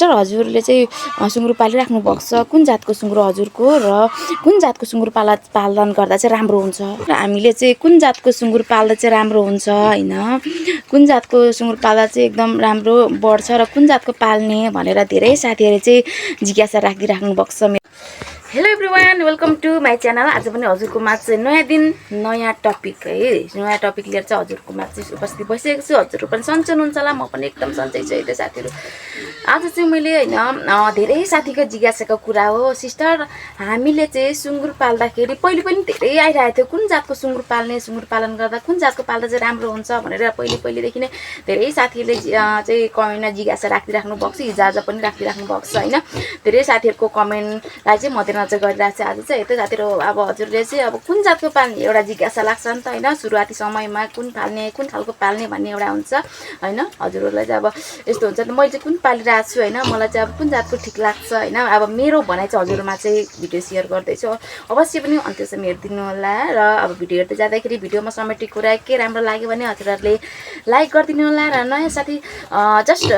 Sir हजुरले चाहिँ सुँगुर पालिराख्नु भएको छ कुन जातको सुँगुर हजुरको र कुन जातको सुँगुर पालन गर्दा चाहिँ राम्रो हुन्छ र हामीले चाहिँ कुन जातको सुँगुर पाल्दा चाहिँ राम्रो हुन्छ हैन कुन जातको सुँगुर पाल्दा चाहिँ एकदम राम्रो बढ्छ र कुन जातको पाल्ने भनेर धेरै साथीहरुले चाहिँ जिज्ञासा राखिराख्नु भएको छ। Hello everyone welcome to my channel. आज पनि हजुरकोमा चाहिँ नयाँ दिन नयाँ टपिक है नयाँ टपिक लिएर चाहिँ हजुरकोमा चाहिँ उपस्थित भइसकेको छु। हजुरहरू पनि सन्चै हुनुहुन्छ होला, म पनि एकदम सन्चै छु है साथीहरू। आज चाहिँ मैले हैन धेरै साथीको जिज्ञासाको कुरा हो सिस्टर, हामीले चाहिँ सुँगुर पाल्दाखेरि पहिले पनि धेरै आइरहेको थियो कुन जातको सुँगुर पाल्ने, सुँगुर पालन गर्दा कुन जातको पाल्दा चाहिँ राम्रो हुन्छ भनेर पहिलेदेखि नै धेरै साथीहरूले चाहिँ कमेन्टमा जिज्ञासा राखिराख्नु भएको छ, हिजो आज पनि राखिराख्नु भएको छ हैन। धेरै साथीहरूको कमेन्टलाई चाहिँ मध्यनजर गरिरहेको छ। आज चाहिँ यतै साथीहरू अब हजुरले चाहिँ अब कुन जातको पाल्ने एउटा जिज्ञासा लाग्छ नि त हैन। सुरुवाती समयमा कुन पाल्ने कुन खालको पाल्ने भन्ने एउटा हुन्छ हैन। हजुरहरूलाई चाहिँ अब यस्तो हुन्छ नि, मैले चाहिँ कुन पालिरहेको छु हैन, मलाई चाहिँ अब कुन जातको ठिक लाग्छ हैन। अब मेरो भनाइ चाहिँ हजुरमा चाहिँ भिडियो सेयर गर्दैछु, अवश्य पनि अन्त्यसम्म हेरिदिनु होला। र अब भिडियो हेर्दै जाँदाखेरि भिडियोमा समेटेको कुरा के राम्रो लाग्यो भने हजुरहरूले लाइक गरिदिनु होला। र नयाँ साथी जस्ट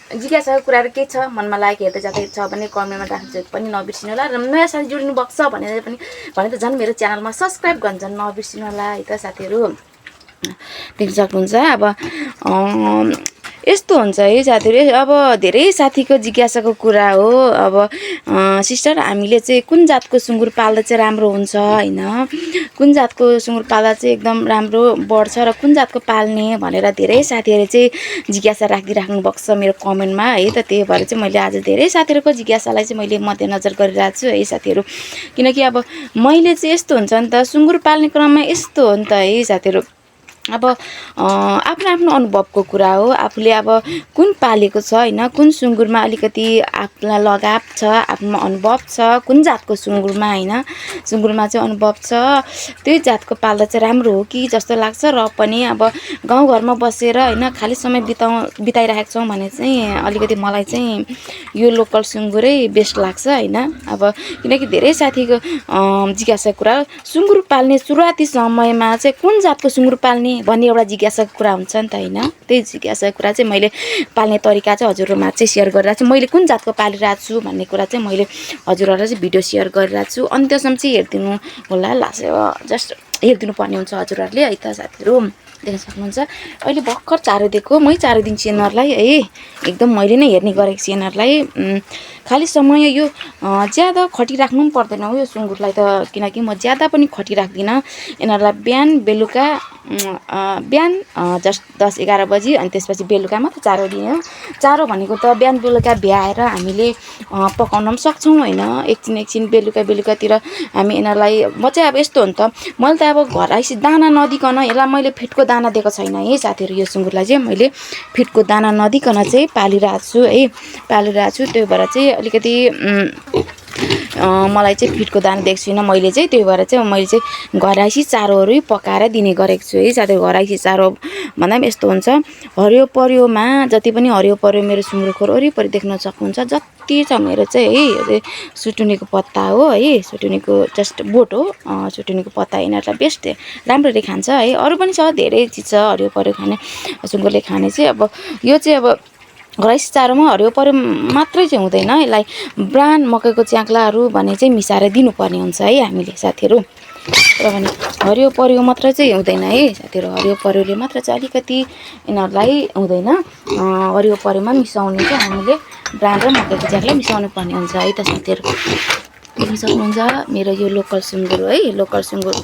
जिज्ञासाको कुराहरू के छ मनमा लागेको हेर्दै जाँदै छ भने कमेन्टमा राख्नु पनि नबिर्सिनु होला। र नयाँ साथी जोडिनु भएको छ भने त झन् मेरो च्यानलमा सब्सक्राइब गर्न झन् नबिर्सिनु होला है त साथीहरू। देख्न सक्नुहुन्छ अब यस्तो हुन्छ है साथीहरू। अब धेरै साथीको जिज्ञासाको कुरा हो। अब सिस्टर हामीले चाहिँ कुन जातको सुँगुर पाल्दा चाहिँ राम्रो हुन्छ हैन, कुन जातको सुँगुर पाल्दा चाहिँ एकदम राम्रो बढ्छ र कुन जातको पाल्ने भनेर धेरै साथीहरूले चाहिँ जिज्ञासा राखिराख्नु भएको छ मेरो कमेन्टमा है त। त्यही भएर चाहिँ मैले आज धेरै साथीहरूको जिज्ञासालाई चाहिँ मैले मध्यनजर गरिरहेको छु है साथीहरू। किनकि अब मैले चाहिँ यस्तो हुन्छ नि त, सुँगुर पाल्ने क्रममा यस्तो हो नि त है साथीहरू। अब आफ्नो आफ्नो अनुभवको कुरा हो, आफूले अब कुन पालेको छ हैन, कुन सुँगुरमा अलिकति आफूलाई लगाव छ, आफ्नो अनुभव छ, कुन जातको सुँगुरमा हैन, सुँगुरमा चाहिँ अनुभव छ, त्यही जातको पाल्दा चाहिँ राम्रो हो कि जस्तो लाग्छ। र पनि अब गाउँघरमा बसेर हैन खाली समय बिताइरहेको छौँ भने चाहिँ अलिकति मलाई चाहिँ यो लोकल सुँगुरै बेस्ट लाग्छ हैन। अब किनकि धेरै साथीको जिज्ञासाको कुरा, सुँगुर पाल्ने सुरुवाती समयमा चाहिँ कुन जातको सुँगुर पाल्ने भन्ने एउटा जिज्ञासाको कुरा हुन्छ नि त हैन। त्यही जिज्ञासाको कुरा चाहिँ मैले पाल्ने तरिका चाहिँ हजुरहरुमा चाहिँ सेयर गरिरहेको छु। मैले कुन जातको पालिरहेको छु भन्ने कुरा चाहिँ मैले हजुरहरुलाई चाहिँ भिडियो सेयर गरिरहेको छु। अन्त्यसम्म चाहिँ हेरिदिनु होला, जस्ट हेरिदिनु पर्ने हुन्छ हजुरहरुले है त साथीहरू। देख्न सक्नुहुन्छ अहिले भर्खर चारो दिएको, मै चारो दिन्छु यिनीहरूलाई है, एकदम मैले नै हेर्ने गरेको छु यिनीहरूलाई। खाली समय यो ज्यादा खटिराख्नु पनि पर्दैन हो यो सुँगुरलाई त, किनकि म ज्यादा पनि खटिराख्दिनँ यिनीहरूलाई। बिहान बेलुका बिहान जस्ट 10-11 बजी अनि त्यसपछि बेलुका मात्र चारो दिने हो। चारो भनेको त बिहान बेलुका भ्याएर हामीले पकाउन पनि सक्छौँ हैन। एकछिन बेलुकातिर हामी यिनीहरूलाई, म चाहिँ अब यस्तो हो नि त, मैले त अब घर आइसी दाना नदिकन यसलाई मैले फिटको दाना दिएको छैन है साथीहरू। यो सुँगुरलाई चाहिँ मैले फिटको दाना नदिकन चाहिँ पालिरहेको छु है, पालिरहेको छु। त्यही भएर चाहिँ अलिकति मलाई चाहिँ फिटको दाना दिएको छुइनँ मैले चाहिँ। त्यही भएर चाहिँ मैले चाहिँ घरैसी चारोहरू पकाएर दिने गरेको छु है साथीहरू। घरैसी चारो भन्दा पनि यस्तो हुन्छ, हरियो परियोमा जति पनि हरियो परियो मेरो सुँगुरको वरिपरि देख्न सक्नुहुन्छ जति छ मेरो चाहिँ है, यो सुटुनीको पत्ता हो है, सुटुनीको जस्ट बोट हो, सुटुनीको पत्ता यिनीहरूलाई बेस्ट राम्ररी खान्छ है। अरू पनि छ धेरै चिज छ हरियो परियो खाने सुँगुरले खाने चाहिँ। अब यो चाहिँ अब घरैसी चारोमा हरियो परियो मात्रै चाहिँ हुँदैन, यसलाई ब्रान मकैको च्याङ्क्लाहरू भन्ने चाहिँ मिसाएर दिनुपर्ने हुन्छ है हामीले साथीहरू। र भने हरियो परियो मात्र चाहिँ हुँदैन है साथीहरू, हरियो परियोले मात्र चाहिँ अलिकति यिनीहरूलाई हुँदैन, हरियो परियोमा मिसाउने चाहिँ हामीले ब्रान र मकैको च्याङ्क्ला मिसाउनु पर्ने हुन्छ है त साथीहरू। देख्न सक्नुहुन्छ मेरो यो लोकल सुँगुर हो है, लोकल सुँगुर।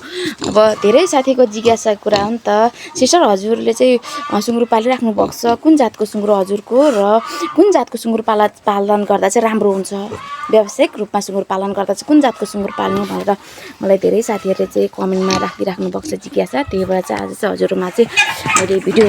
अब धेरै साथीको जिज्ञासाको कुरा हो नि त, सिस्टर हजुरले चाहिँ सुँगुर पालिराख्नु भएको छ कुन जातको सुँगुर हजुरको र कुन जातको सुँगुर पालन गर्दा चाहिँ राम्रो हुन्छ, व्यावसायिक रूपमा सुँगुर पालन गर्दा चाहिँ कुन जातको सुँगुर पाल्ने भनेर मलाई धेरै साथीहरूले चाहिँ कमेन्टमा राखिराख्नु भएको छ जिज्ञासा। त्यही भएर चाहिँ आज चाहिँ हजुरहरूमा चाहिँ मैले भिडियो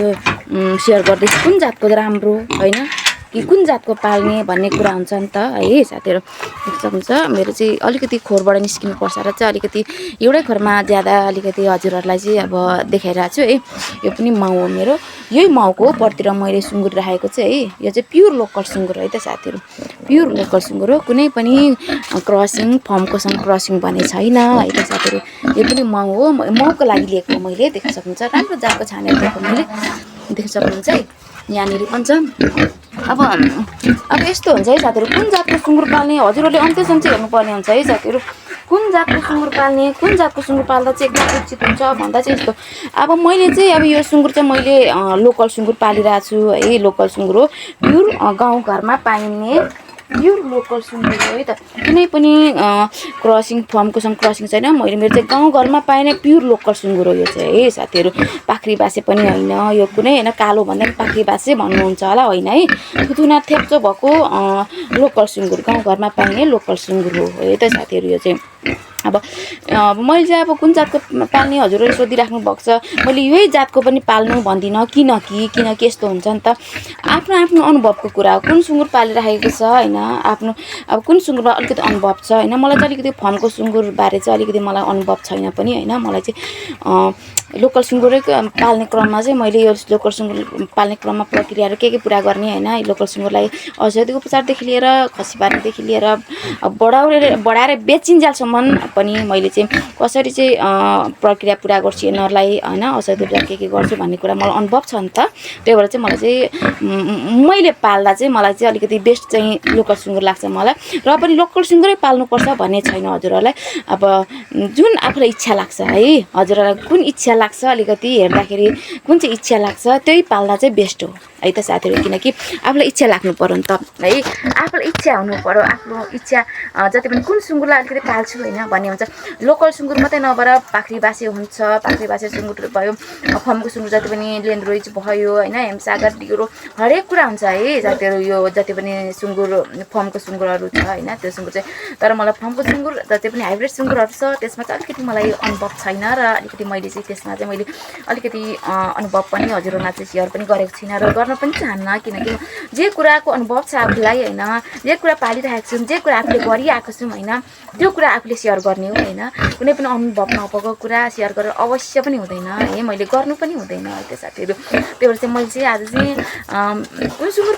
सेयर गर्दैछु कुन जातको राम्रो हैन कि कुन जातको पाल्ने भन्ने कुरा हुन्छ नि त है साथीहरू। देख्न सक्नुहुन्छ मेरो चाहिँ अलिकति खोरबाट निस्किनु पर्छ र चाहिँ अलिकति एउटै खोरमा ज्यादा अलिकति हजुरहरूलाई चाहिँ अब देखाइरहेको छु है। यो पनि माउ हो मेरो, यही माउको परतिर मैले सुँगुर राखेको चाहिँ है, यो चाहिँ प्योर लोकल सुँगुर है त साथीहरू, प्योर लोकल सुँगुर हो, कुनै पनि क्रसिङ फर्मकोसँग क्रसिङ भन्ने छैन है त साथीहरू। यो पनि माउ हो, माउको लागि लिएको मैले। देख्न सक्नुहुन्छ राम्रो जातको छानेर दिएको मैले, देख्न सक्नुहुन्छ है यहाँनिर पनि छ अब यस्तो हुन्छ है साथीहरू, कुन जातको सुँगुर पाल्ने हजुरहरूले अन्त्यसम्म चाहिँ हेर्नुपर्ने हुन्छ है साथीहरू। कुन जातको सुँगुर पाल्ने, कुन जातको सुँगुर पाल्दा चाहिँ एकदम उचित हुन्छ भन्दा चाहिँ यस्तो। अब मैले चाहिँ अब यो सुँगुर चाहिँ मैले लोकल सुँगुर पालिरहेको छु है। लोकल सुँगुर हो, प्युर गाउँघरमा पाइने प्युर लोकल सुँगुर हो है त। कुनै पनि क्रसिङ फर्मकोसँग क्रसिङ छैन। मैले मेरो चाहिँ गाउँघरमा पाइने प्युर लोकल सुँगुर हो यो चाहिँ है साथीहरू। पाख्री बासे पनि होइन यो, कुनै होइन कालो भन्दा पनि पाख्री बासे भन्नुहुन्छ होला, होइन है। थुतुना थेप्चो भएको लोकल सुँगुर, गाउँघरमा पाइने लोकल सुँगुर हो है त साथीहरू यो चाहिँ। अब मैले चाहिँ अब कुन जातको पाल्ने हजुरहरूले सोधिराख्नु भएको छ। मैले यही जातको पनि पाल्नु भन्दिनँ, किनकि यस्तो हुन्छ नि त, आफ्नो आफ्नो अनुभवको कुरा हो। कुन सुँगुर पालिराखेको छ होइन, आफ्नो अब कुन सुँगुरमा अलिकति अनुभव छ होइन। मलाई चाहिँ अलिकति फर्मको सुँगुर बारे चाहिँ अलिकति मलाई अनुभव छैन पनि होइन। मलाई चाहिँ लोकल सुँगुरै पाल्ने क्रममा चाहिँ मैले यो लोकल सुँगुर पाल्ने क्रममा प्रक्रियाहरू के पुरा गर्ने होइन। लोकल सुँगुरलाई औषधि उपचारदेखि लिएर खसी पार्नेदेखि लिएर बढाएर बेचिन्जेलसम्म पनि मैले चाहिँ कसरी चाहिँ प्रक्रिया पुरा गर्छु यिनीहरूलाई होइन, औषधि उपचार के गर्छु भन्ने कुरा मलाई अनुभव छ नि त। त्यही भएर चाहिँ मलाई चाहिँ मैले पाल्दा चाहिँ मलाई चाहिँ अलिकति बेस्ट चाहिँ लोकल सुँगुर लाग्छ मलाई। र पनि लोकल सुँगुरै पाल्नुपर्छ भन्ने छैन हजुरहरूलाई। अब जुन आफूलाई इच्छा लाग्छ है, हजुरहरूलाई कुन इच्छा लाग्छ अलिकति हेर्दाखेरि कुन चाहिँ इच्छा लाग्छ त्यही पाल्दा चाहिँ बेस्ट हो है त साथीहरू। किनकि आफूलाई इच्छा लाग्नु पर्यो नि त है, आफूलाई इच्छा हुनु पर्यो। आफ्नो इच्छा जति पनि कुन सुँगुरलाई अलिकति पाल्छु होइन भन्ने हुन्छ। लोकल सुँगुर मात्रै नभएर पाख्री बासे हुन्छ, पाख्री बासे सुँगुर भयो, फर्मको सुँगुर जति पनि लेन्द्रोइज भयो होइन, हेमसागर डिग्रो हरेक कुरा हुन्छ है साथीहरू। यो जति पनि सुँगुर फर्मको सुँगुरहरू छ होइन, त्यो सुँगुर चाहिँ, तर मलाई फर्मको सुँगुर जति पनि हाइब्रिड सुँगुरहरू छ त्यसमा चाहिँ अलिकति मलाई अनुभव छैन। र अलिकति मैले चाहिँ त्यसमा चाहिँ मैले अलिकति अनुभव पनि हजुरहरूमा चाहिँ सेयर पनि गरेको छुइनँ र गर्न पनि चाहन्न। किनकि जे कुराको अनुभव छ आफूलाई होइन, जे कुरा पालिरहेको छौँ, जे कुरा आफूले गरिआएको छौँ होइन, त्यो कुरा आफूले सेयर गर्ने हो होइन। कुनै पनि अनुभव नभएको कुरा सेयर गरेर अवश्य पनि हुँदैन है, मैले गर्नु पनि हुँदैन है त्यो साथीहरू। त्यही भएर चाहिँ मैले चाहिँ आज चाहिँ कुन सुँगुर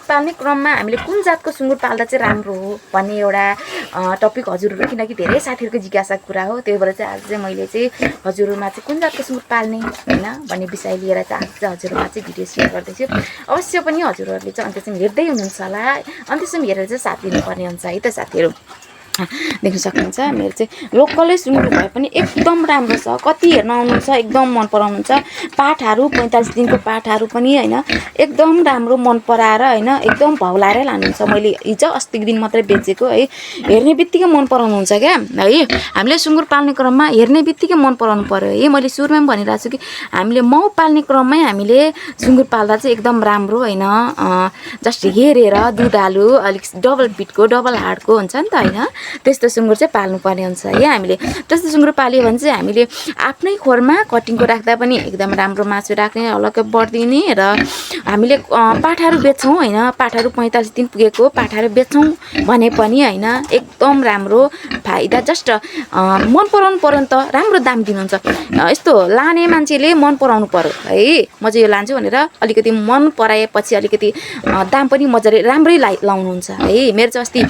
पाल्ने क्रममा हामीले कुन जातको सुँगुर पाल्दा चाहिँ राम्रो हो भन्ने एउटा टपिक हजुरहरू, किनकि धेरै साथीहरूको जिज्ञासाको कुरा हो। त्यही भएर चाहिँ आज चाहिँ मैले चाहिँ हजुरहरूमा चाहिँ कुन जातको सुँगुर पाल्ने होइन भन्ने विषय लिएर चाहिँ आज चाहिँ हजुरहरूमा चाहिँ भिडियो सेयर गर्दैछु। अवश्य पनि हजुरहरूले चाहिँ अन्त्यसम्म हेर्दै हुनुहुन्छ होला, अन्त्यसम्म हेरेर चाहिँ साथ दिनुपर्ने हुन्छ है त साथीहरू। देख्न सक्नुहुन्छ मेरो चाहिँ लोकलै सुँगुर भए पनि एकदम राम्रो छ। कति हेर्न आउनुहुन्छ, एकदम मन पराउनुहुन्छ। पाठाहरू 45 दिनको पाठाहरू पनि होइन एकदम राम्रो मन पराएर होइन एकदम भौलाएर लानुहुन्छ। मैले हिजो अस्तिको दिन मात्रै बेचेको है, हेर्ने बित्तिकै मन पराउनुहुन्छ क्या है। हामीले सुँगुर पाल्ने क्रममा हेर्ने बित्तिकै मन पराउनु पर्यो है। मैले सुरुमा पनि भनिरहेको छु कि हामीले माउ पाल्ने क्रममै हामीले सुँगुर पाल्दा चाहिँ एकदम राम्रो होइन। जस्ट हेरेर दुध हालु अलिक डबल पिटको डबल हाडको हुन्छ नि त होइन, त्यस्तो सुँगुर चाहिँ पाल्नुपर्ने हुन्छ है हामीले। त्यस्तो सुँगुर पाल्यो भने चाहिँ हामीले आफ्नै खोरमा कटिङको राख्दा पनि एकदम राम्रो मासु राख्ने, हलक्कै बढिदिने। र हामीले पाठाहरू बेच्छौँ होइन, पाठाहरू 45 दिन पुगेको पाठाहरू बेच्छौँ भने पनि होइन एकदम राम्रो फाइदा। जस्ट मन पराउनु पर्यो नि त, राम्रो दाम दिनुहुन्छ। यस्तो लाने मान्छेले मन पराउनु पर्यो है, म चाहिँ यो लान्छु भनेर अलिकति मन पराएपछि अलिकति दाम पनि मजाले राम्रै लाउनुहुन्छ है। मेरो चाहिँ अस्ति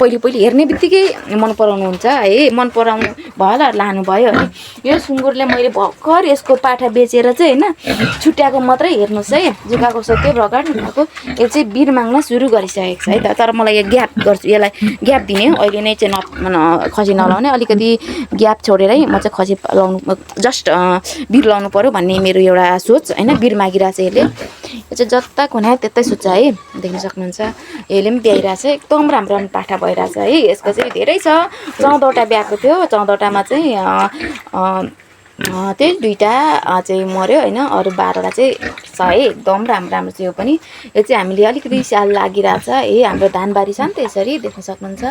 पहिले हेर्ने बित्तिकै मन पराउनुहुन्छ है, मन पराउनु भयो होला लानुभयो है। यो सुँगुरले मैले भर्खर यसको पाठा बेचेर चाहिँ होइन छुट्याएको मात्रै हेर्नुहोस् है, जुकाएको सत्य रगड भएको यो चाहिँ बिर माग्न सुरु गरिसकेको छ है त। तर मलाई यो ग्याप गर्छु, यसलाई ग्याप दिने अहिले नै चाहिँ खसी नलाउने, अलिकति ग्याप छोडेरै म चाहिँ खसी लाउनु जस्ट बिर लाउनु पऱ्यो भन्ने मेरो एउटा सोच होइन। बिर मागिरहेको छ यसले, यो चाहिँ जता खुनायो त्यतै सुत्छ है। देख्न सक्नुहुन्छ यसले पनि ब्याइरहेको छ, एकदम राम्रो पाठा भइरहेछ है। यसको चाहिँ धेरै छ, 14वटा ब्याएको थियो, 14वटामा चाहिँ त्यही 2टा चाहिँ मऱ्यो होइन, अरू 12वटा चाहिँ छ है। एकदम राम्रो छ यो पनि। यो चाहिँ हामीले अलिकति स्याल लागिरहेछ है। हाम्रो धानबारी छ नि त यसरी देख्न सक्नुहुन्छ,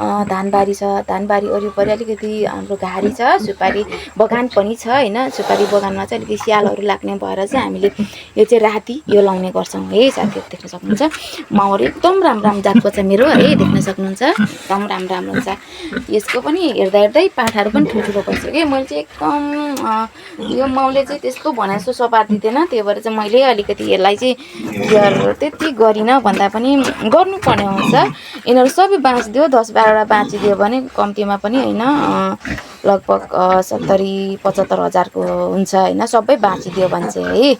धानबारी छ, धानबारी वरिपरि अलिकति हाम्रो घारी छ, सुपारी बगान पनि छ होइन। सुपारी बगानमा चाहिँ अलिकति स्यालहरू लाग्ने भएर चाहिँ हामीले यो चाहिँ राति यो लाउने गर्छौँ है साथीहरू। देख्न सक्नुहुन्छ माउहरू एकदम राम्रो जातको छ मेरो है, देख्न सक्नुहुन्छ एकदम राम्रो हुन्छ। यसको पनि हेर्दै पाठाहरू पनि ठुल्ठुलो भइसक्यो। मैले चाहिँ एकदम यो माउले चाहिँ त्यस्तो भने जस्तो सपार दिँदैन, त्यही भएर चाहिँ मैले अलिकति यसलाई चाहिँ केयर त्यति गरिनँ भन्दा पनि गर्नुपर्ने हुन्छ। यिनीहरू सबै बाँचिदियो, 10-12वटा बाँचिदियो भने कम्तीमा पनि होइन लगभग 70-75 हजारको हुन्छ होइन। सबै बाँचिदियो भने चाहिँ है,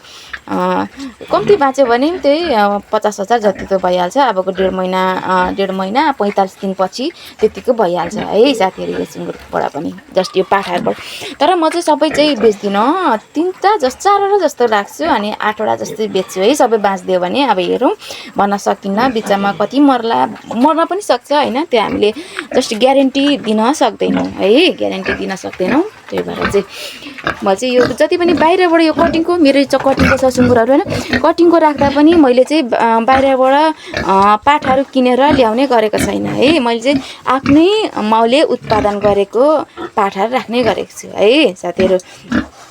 कम्ती बाँच्यो भने पनि त्यही 50 हजार जति त भइहाल्छ। अबको 1.5 महिना 45 दिनपछि त्यतिको भइहाल्छ है साथीहरू, यो सुँगुरबाट पनि जस्ट यो पाठाहरूबाट। तर म चाहिँ सबै चाहिँ बेच्दिनँ, 4वटा जस्तो राख्छु अनि 8वटा जस्तै बेच्छु है। सबै बाँचिदियो भने अब हेरौँ, भन्न सकिन्न, बिचमा कति मर्न पनि सक्छ होइन। त्यो हामीले जस्ट ग्यारेन्टी दिन सक्दैनौँ है, ग्यारेन्टी दिन सक्दैनौँ। त्यही भएर चाहिँ म चाहिँ यो जति पनि बाहिरबाट यो कटिङको, मेरो कटिङको छ सुँगुरहरू होइन, कटिङको राख्दा पनि मैले चाहिँ बाहिरबाट पाठाहरू किनेर ल्याउने गरेको छैन है। मैले चाहिँ आफ्नै माउले उत्पादन गरेको पाठाहरू राख्ने गरेको छु है साथीहरू।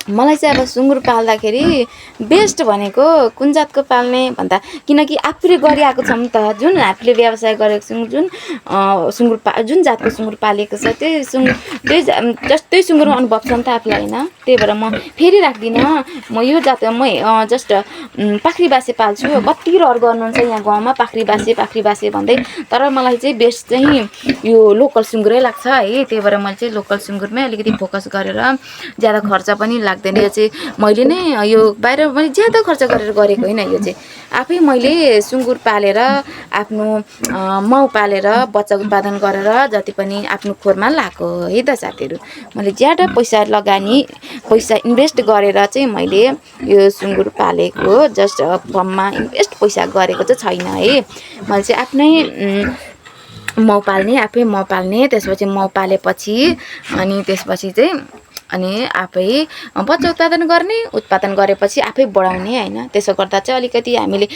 मलाई चाहिँ अब सुँगुर पाल्दाखेरि बेस्ट भनेको कुन जातको पाल्ने भन्दा, किनकि आफूले गरिआएको छौँ त, जुन आफूले व्यवसाय गरेको छौँ, जुन जातको सुँगुर पालेको छ त्यही सुँगुरमा अनुभव छ नि त आफूलाई होइन। त्यही भएर म फेरि राख्दिनँ। म यो जात जस्ट पाख्री बासे पाल्छु। कति रहर गर्नुहुन्छ यहाँ गाउँमा पाख्री बासे भन्दै, तर मलाई चाहिँ बेस्ट चाहिँ यो लोकल सुँगुरै लाग्छ है। त्यही भएर मैले चाहिँ लोकल सुँगुरमै अलिकति फोकस गरेर, ज्यादा खर्च पनि लाग्दैन। यो चाहिँ मैले नै यो बाहिर मैले ज्यादा खर्च गरेर गरेको होइन, यो चाहिँ आफै मैले सुँगुर पालेर, आफ्नो माउ पालेर, बच्चा उत्पादन गरेर जति पनि आफ्नो खोरमा लगाएको है त साथीहरू। मैले ज्यादा पैसा इन्भेस्ट गरेर चाहिँ मैले यो सुँगुर पालेको, जस्ट फर्ममा इन्भेस्ट पैसा गरेको चाहिँ छैन है। मैले चाहिँ आफ्नै आफै माउ पाल्ने, त्यसपछि माउ पालेपछि अनि त्यसपछि चाहिँ आफै बच्चा उत्पादन गरेपछि आफै बढाउने होइन। त्यसो गर्दा चाहिँ अलिकति हामीले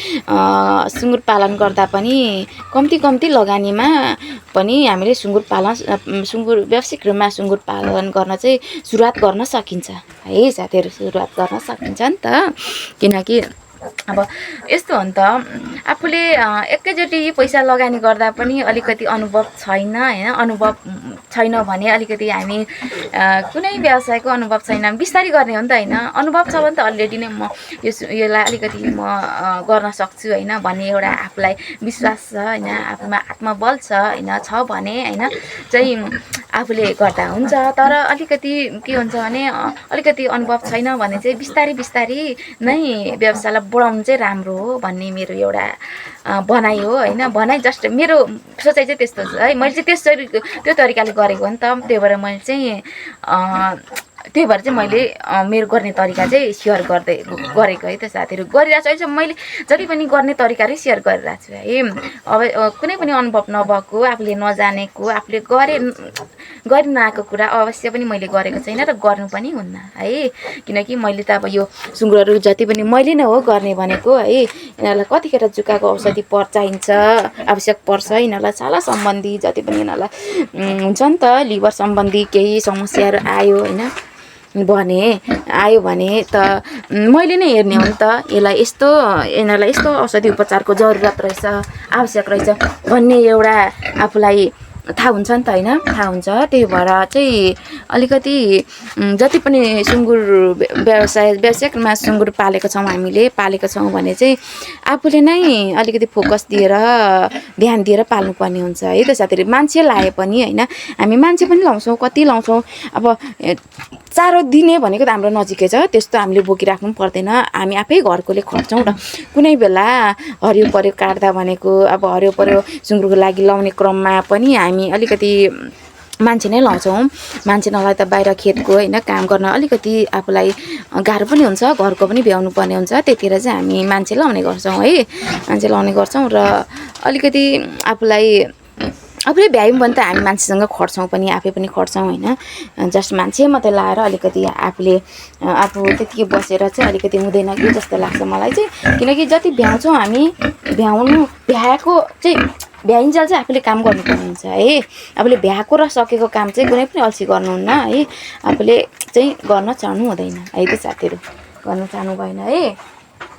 सुँगुर पालन गर्दा पनि कम्ती लगानीमा पनि हामीले व्यावसायिक रूपमा सुँगुर पालन गर्न चाहिँ सुरुवात गर्न सकिन्छ है साथीहरू। सुरुवात गर्न सकिन्छ नि त, किनकि अब यस्तो हो नि त, आफूले एकैचोटि पैसा लगानी गर्दा पनि अलिकति अनुभव छैन होइन। अनुभव छैन भने अलिकति हामी कुनै व्यवसायको अनुभव छैन, बिस्तारै गर्ने हो नि त होइन। अनुभव छ भने त अलरेडी नै म यसलाई अलिकति म गर्न सक्छु होइन भन्ने एउटा आफूलाई विश्वास छ होइन, आफूमा आत्मबल छ होइन, भने होइन चाहिँ आफूले गर्दा हुन्छ। तर अलिकति के हुन्छ भने अलिकति अनुभव छैन भने चाहिँ बिस्तारै नै व्यवसायलाई बढाउनु चाहिँ राम्रो हो भन्ने मेरो एउटा भनाइ हो होइन। भनाइ जस्ट मेरो सोचाइ चाहिँ त्यस्तो छ है। मैले चाहिँ त्यो तरिकाले गरेको हो नि त। त्यही भएर चाहिँ मैले मेरो गर्ने तरिका चाहिँ सेयर गरेको है त साथीहरू। गरिरहेको छु अहिले मैले जति पनि गर्ने तरिकाहरू सेयर गरिरहेको छु है। अब कुनै पनि अनुभव नभएको, आफूले नजानेको, आफूले गरि नआएको कुरा अवश्य पनि मैले गरेको छैन र गर्नु पनि हुन्न है। किनकि मैले त अब यो सुँगुरहरू जति पनि मैले नै हो गर्ने भनेको है। यिनीहरूलाई कतिखेर जुकाको औषधि चाहिन्छ, आवश्यक पर्छ। यिनीहरूलाई छाला सम्बन्धी जति पनि यिनीहरूलाई हुन्छ नि त, लिभर सम्बन्धी केही समस्याहरू आयो भने त मैले नै हेर्ने हो नि त। यिनीहरूलाई यस्तो औषधि उपचारको जरुरत रहेछ, आवश्यक रहेछ भन्ने एउटा आफूलाई थाहा हुन्छ नि त होइन, थाहा हुन्छ। त्यही भएर चाहिँ अलिकति जति पनि व्यावसायिकमा सुँगुर पालेको छौँ भने चाहिँ आफूले नै अलिकति फोकस दिएर ध्यान दिएर पाल्नुपर्ने हुन्छ है त साथीहरू। मान्छे लाए पनि होइन, हामी मान्छे पनि लाउँछौँ, कति लाउँछौँ। अब चारो दिने भनेको त हाम्रो नजिकै छ, त्यस्तो हामीले बोकिराख्नु पनि पर्दैन। हामी आफै घरकोले खट्छौँ र कुनै बेला हरियो पर्यो काट्दा भनेको, अब हरियो पर्यो सुँगुरको लागि लाउने क्रममा पनि हामी अलिकति मान्छे नै लाउँछौँ। मान्छे नलाए त बाहिर खेतको होइन काम गर्न अलिकति आफूलाई गाह्रो पनि हुन्छ, घरको पनि भ्याउनु पर्ने हुन्छ। त्यतिखेर चाहिँ हामी मान्छे लाउने गर्छौँ है, मान्छे लाउने गर्छौँ र अलिकति आफूले भ्यायौँ भने त हामी मान्छेसँग खट्छौँ पनि, आफै पनि खट्छौँ होइन। जस्ट मान्छे मात्रै लाएर अलिकति आफू त्यतिकै बसेर चाहिँ अलिकति हुँदैन कि जस्तो लाग्छ मलाई चाहिँ। किनकि जति भ्याउँछौँ हामी, भ्याइन्जेल चाहिँ आफूले काम गर्नुपर्ने हुन्छ है। आफूले भ्याएको र सकेको काम चाहिँ कुनै पनि अल्छी गर्नुहुन्न है। आफूले चाहिँ गर्न चाहनु हुँदैन है त साथीहरू, गर्न चाहनु भएन है।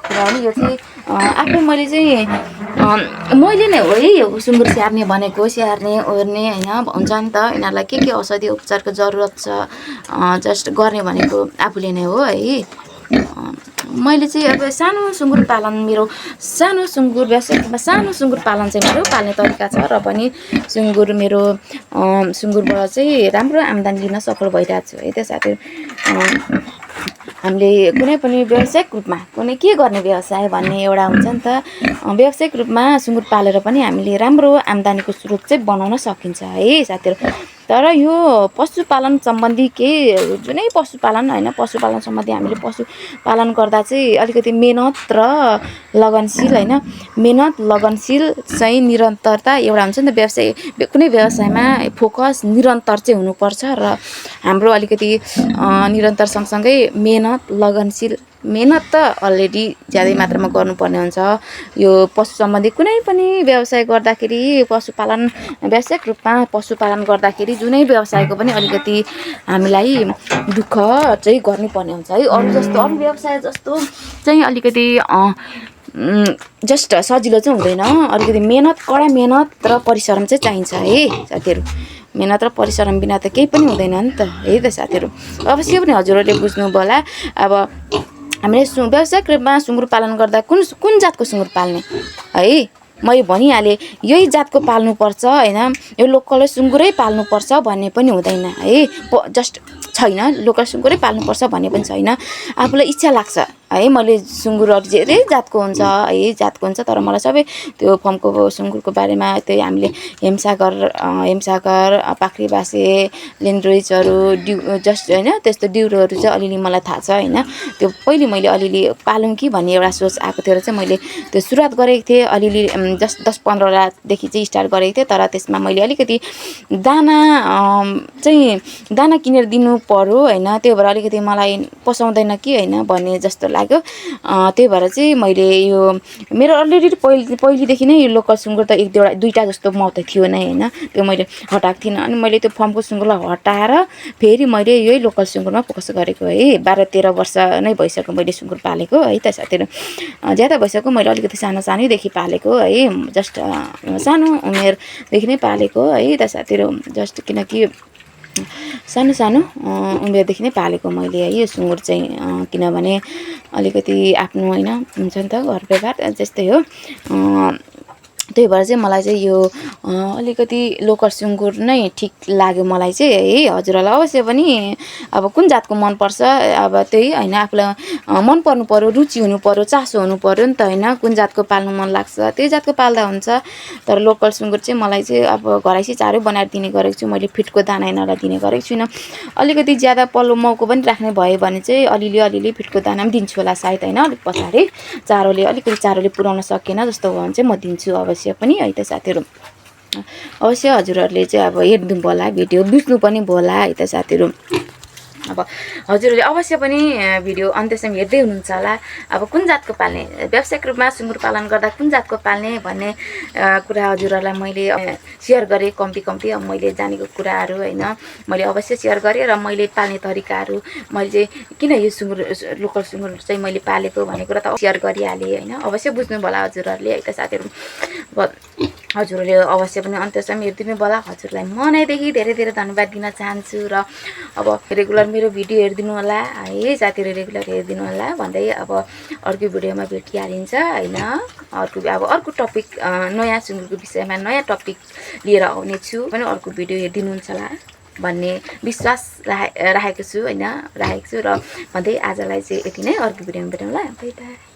र पनि यो चाहिँ आफै मैले नै हो है यो सुँगुर स्याहार्ने भनेको, स्याहार्ने ओर्ने होइन हुन्छ नि त। यिनीहरूलाई के औषधि उपचारको जरुरत छ जस्ट गर्ने भनेको आफूले नै हो है। मैले चाहिँ अब सानो सुँगुर पालन मेरो सानो सुँगुर व्यवसायमा सानो सुँगुर पालन चाहिँ मेरो पाल्ने तरिका छ र पनि सुँगुर मेरो सुँगुरबाट चाहिँ राम्रो आम्दानी लिन सफल भइरहेको छु है त साथीहरू। हामीले कुनै पनि व्यावसायिक रूपमा कुनै के गर्ने व्यवसाय भन्ने एउटा हुन्छ नि त, व्यावसायिक रूपमा सुँगुर पालेर पनि हामीले राम्रो आम्दानीको स्रोत चाहिँ बनाउन सकिन्छ है साथीहरू। तर यो पशुपालन सम्बन्धी केही जुनै पशुपालन होइन, पशुपालन सम्बन्धी हामीले पशुपालन गर्दा चाहिँ अलिकति मेहनत र लगनशील होइन, मेहनत लगनशील चाहिँ निरन्तरता एउटा हुन्छ नि त, व्यवसाय कुनै व्यवसायमा फोकस निरन्तर चाहिँ हुनुपर्छ र हाम्रो अलिकति निरन्तर सँगसँगै मेहनत लगनशील, मेहनत त अलरेडी ज्यादै मात्रामा गर्नुपर्ने हुन्छ। यो पशु सम्बन्धी कुनै पनि व्यवसाय गर्दाखेरि पशुपालन व्यावसायिक रूपमा पशुपालन गर्दाखेरि जुनै व्यवसायको पनि अलिकति हामीलाई दुःख चाहिँ गर्नुपर्ने हुन्छ है। अरू व्यवसाय जस्तो चाहिँ अलिकति जस्ट सजिलो चाहिँ हुँदैन, अलिकति मेहनत, कडा मेहनत र परिश्रम चाहिँ चाहिन्छ है साथीहरू। मेहनत र परिश्रम बिना त केही पनि हुँदैन नि त है त साथीहरू। अवश्य पनि हजुरहरूले बुझ्नुभयो होला। अब हामीले व्यावसायिक रूपमा सुँगुर पालन गर्दा कुन जातको सुँगुर पाल्ने है, मैले भनिहालेँ यही जातको पाल्नुपर्छ होइन, यो लोकल सुँगुरै पाल्नुपर्छ भन्ने पनि हुँदैन है, जस्ट छैन लोकल सुँगुरै पाल्नुपर्छ भन्ने पनि छैन। आफूलाई इच्छा लाग्छ है, मैले सुँगुरहरू धेरै जातको हुन्छ है, जातको हुन्छ, तर मलाई सबै त्यो फर्मको सुँगुरको बारेमा त्यही हामीले हेमसागर पाख्रीबासे लेन्ड्रोइचहरू जस्ट होइन, त्यस्तो ड्युरोहरू चाहिँ अलिअलि मलाई थाहा छ होइन। त्यो पहिले मैले अलिअलि पालौँ कि भन्ने एउटा सोच आएको थियो र चाहिँ मैले त्यो सुरुवात गरेको थिएँ, अलिअलि जस्ट 10-15 चाहिँ स्टार्ट गरेको थिएँ। तर त्यसमा मैले अलिकति दाना किनेर दिनु पर्यो होइन, त्यो भएर अलिकति मलाई पोसाउँदैन कि होइन भन्ने जस्तो लाग्यो। त्यही भएर चाहिँ मैले यो मेरो अलरेडी पहिलेदेखि नै यो लोकल सुँगुर त 1-2 जस्तो मौत थियो नै होइन, त्यो मैले हटाएको थिइनँ। अनि मैले त्यो फर्मको सुँगुरलाई हटाएर फेरि मैले यही लोकल सुँगुरमा फोकस गरेको है। 12-13 वर्ष नै भइसक्यो मैले सुँगुर पालेको है त साथीहरू। ज्यादा भइसक्यो, मैले अलिकति सानैदेखि पालेको है, जस्ट सानो उमेरदेखि नै पालेको है त साथीहरू। जस्ट किनकि सानो उमेरदेखि नै पालेको मैले है यो सुँगुर चाहिँ, किनभने अलिकति आफ्नो होइन हुन्छ नि त घर व्यवहार जस्तै हो। त्यही भएर चाहिँ मलाई चाहिँ यो अलिकति लोकल सुँगुर नै ठिक लाग्यो मलाई चाहिँ है। हजुरहरूलाई अवश्य पनि अब कुन जातको मनपर्छ, अब त्यही होइन, आफूलाई मन पर्नु पर्यो, रुचि हुनु पर्यो, चासो हुनु पर्यो नि त होइन, कुन जातको पाल्नु मन लाग्छ त्यही जातको पाल्दा हुन्छ। तर लोकल सुँगुर चाहिँ मलाई चाहिँ अब घरैसी चारो बनाएर दिने गरेको छु मैले, फिटको दाना यिनीहरूलाई दिने गरेको छुइनँ। अलिकति ज्यादा पल्लो माउको पनि राख्ने भयो भने चाहिँ अलिअलि फिटको दाना पनि दिन्छु होला सायद होइन, अलिक पछाडि अलिकति चारोले पुर्याउन सकेन जस्तो भयो भने चाहिँ म दिन्छु अवश्य पनि है त साथीहरू। अवश्य हजुरहरूले चाहिँ अब हेर्नु होला भिडियो, बुझ्नु पनि होला है त साथीहरू। अब हजुरहरूले अवश्य पनि भिडियो अन्त्यसम्म हेर्दै हुनुहुन्छ होला। अब कुन जातको पाल्ने, व्यावसायिक रूपमा सुँगुर पालन गर्दा कुन जातको पाल्ने भन्ने कुरा हजुरहरूलाई मैले सेयर गरेँ कम्ती अब मैले जानेको कुराहरू होइन, मैले अवश्य सेयर गरेँ। र मैले पाल्ने तरिकाहरू, मैले चाहिँ किन यो सुँगुर लोकल सुँगुर चाहिँ मैले पालेको भन्ने कुरा त सेयर गरिहालेँ होइन। अवश्य बुझ्नु होला हजुरहरूले है त साथीहरू। हजुरहरूले अवश्य पनि अन्त्यसम्म हेरिदिनु होला। हजुरलाई मनैदेखि धेरै धन्यवाद दिन चाहन्छु। र अब रेगुलर मेरो भिडियो हेरिदिनु होला है साथीहरू, रेगुलर हेरिदिनु होला भन्दै अब अर्को भिडियोमा भेटिहालिन्छ होइन। अर्को टपिक नयाँ सुँगुरको विषयमा नयाँ टपिक लिएर आउने छु पनि, अर्को भिडियो हेरिदिनुहुन्छ होला भन्ने विश्वास राखेको छु होइन, र भन्दै आजलाई चाहिँ यति नै, अर्को भिडियोमा भेटौँला। Bye bye.